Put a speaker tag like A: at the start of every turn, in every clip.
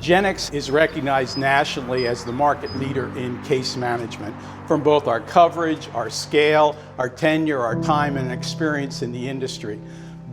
A: Regenexx is recognized nationally as the market leader in case management from both our coverage, our scale, our tenure, our time and experience in the industry.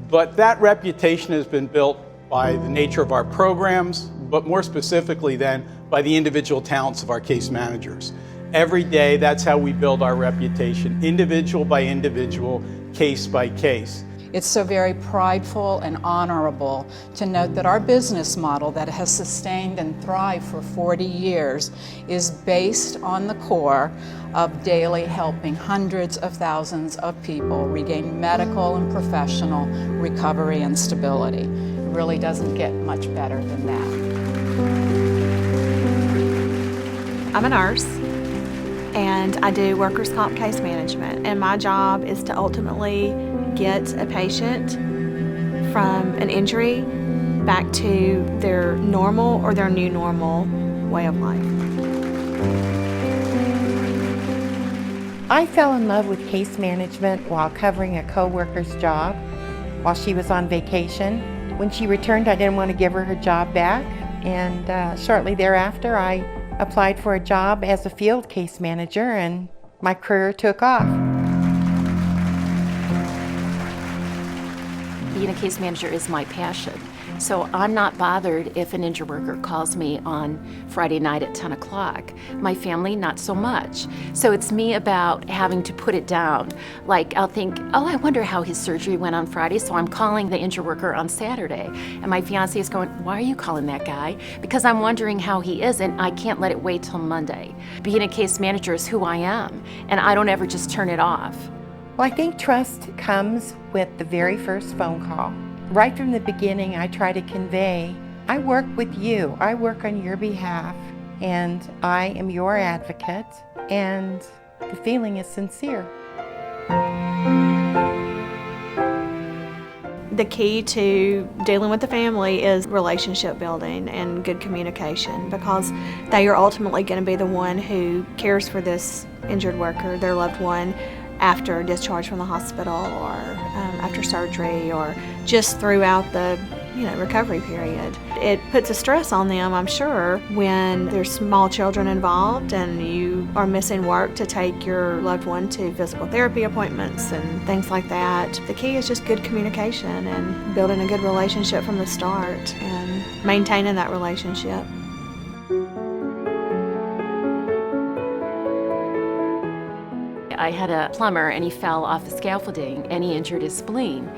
A: But that reputation has been built by the nature of our programs, but more specifically then by the individual talents of our case managers. Every day, that's how we build our reputation, individual by individual, case by case.
B: It's so very prideful and honorable to note that our business model that has sustained and thrived for 40 years is based on the core of daily helping hundreds of thousands of people regain medical and professional recovery and stability. It really doesn't get much better than that.
C: I'm a nurse and I do workers' comp case management, and my job is to ultimately get a patient from an injury back to their normal or their new normal way of life.
D: I fell in love with case management while covering a co-worker's job while she was on vacation. When she returned, I didn't want to give her job back, and shortly thereafter I applied for a job as a field case manager, and my career took off.
E: Being a case manager is my passion. So I'm not bothered if an injured worker calls me on Friday night at 10 o'clock. My family, not so much. So it's me about having to put it down. Like I'll think, oh, I wonder how his surgery went on Friday, so I'm calling the injured worker on Saturday. And my fiance is going, why are you calling that guy? Because I'm wondering how he is, and I can't let it wait till Monday. Being a case manager is who I am, and I don't ever just turn it off.
D: Well, I think trust comes with the very first phone call. Right from the beginning, I try to convey, I work with you, I work on your behalf, and I am your advocate, and the feeling is sincere.
C: The key to dealing with the family is relationship building and good communication, because they are ultimately going to be the one who cares for this injured worker, their loved one, after discharge from the hospital or after surgery or just throughout the recovery period. It puts a stress on them, I'm sure, when there's small children involved and you are missing work to take your loved one to physical therapy appointments and things like that. The key is just good communication and building a good relationship from the start and maintaining that relationship.
E: I had a plumber and he fell off the scaffolding and he injured his spleen.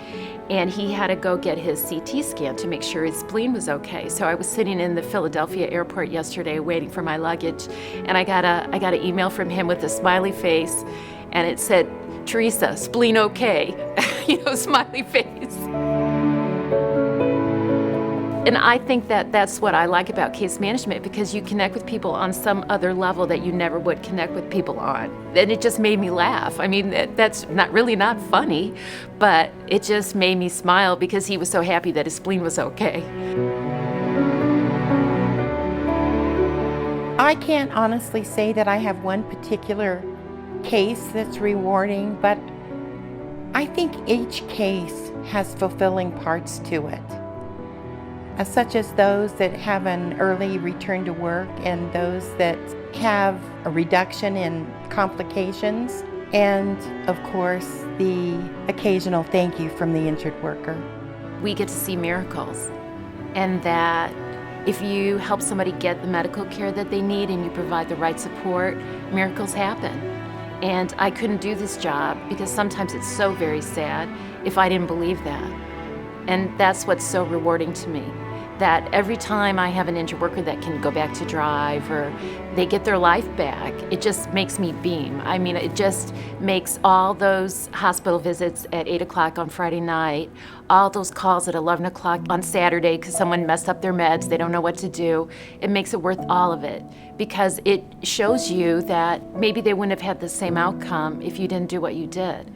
E: And he had to go get his CT scan to make sure his spleen was okay. So I was sitting in the Philadelphia airport yesterday waiting for my luggage, and I got an email from him with a smiley face, and it said, Teresa, spleen okay, smiley face. And I think that that's what I like about case management, because you connect with people on some other level that you never would connect with people on. And it just made me laugh. I mean, that's not funny, but it just made me smile because he was so happy that his spleen was okay.
D: I can't honestly say that I have one particular case that's rewarding, but I think each case has fulfilling parts to it. Such as those that have an early return to work and those that have a reduction in complications, and of course the occasional thank you from the injured worker.
E: We get to see miracles, and that if you help somebody get the medical care that they need and you provide the right support, miracles happen. And I couldn't do this job because sometimes it's so very sad if I didn't believe that. And that's what's so rewarding to me, that every time I have an injured worker that can go back to drive or they get their life back, it just makes me beam. I mean, it just makes all those hospital visits at 8 o'clock on Friday night, all those calls at 11 o'clock on Saturday because someone messed up their meds, they don't know what to do. It makes it worth all of it, because it shows you that maybe they wouldn't have had the same outcome if you didn't do what you did.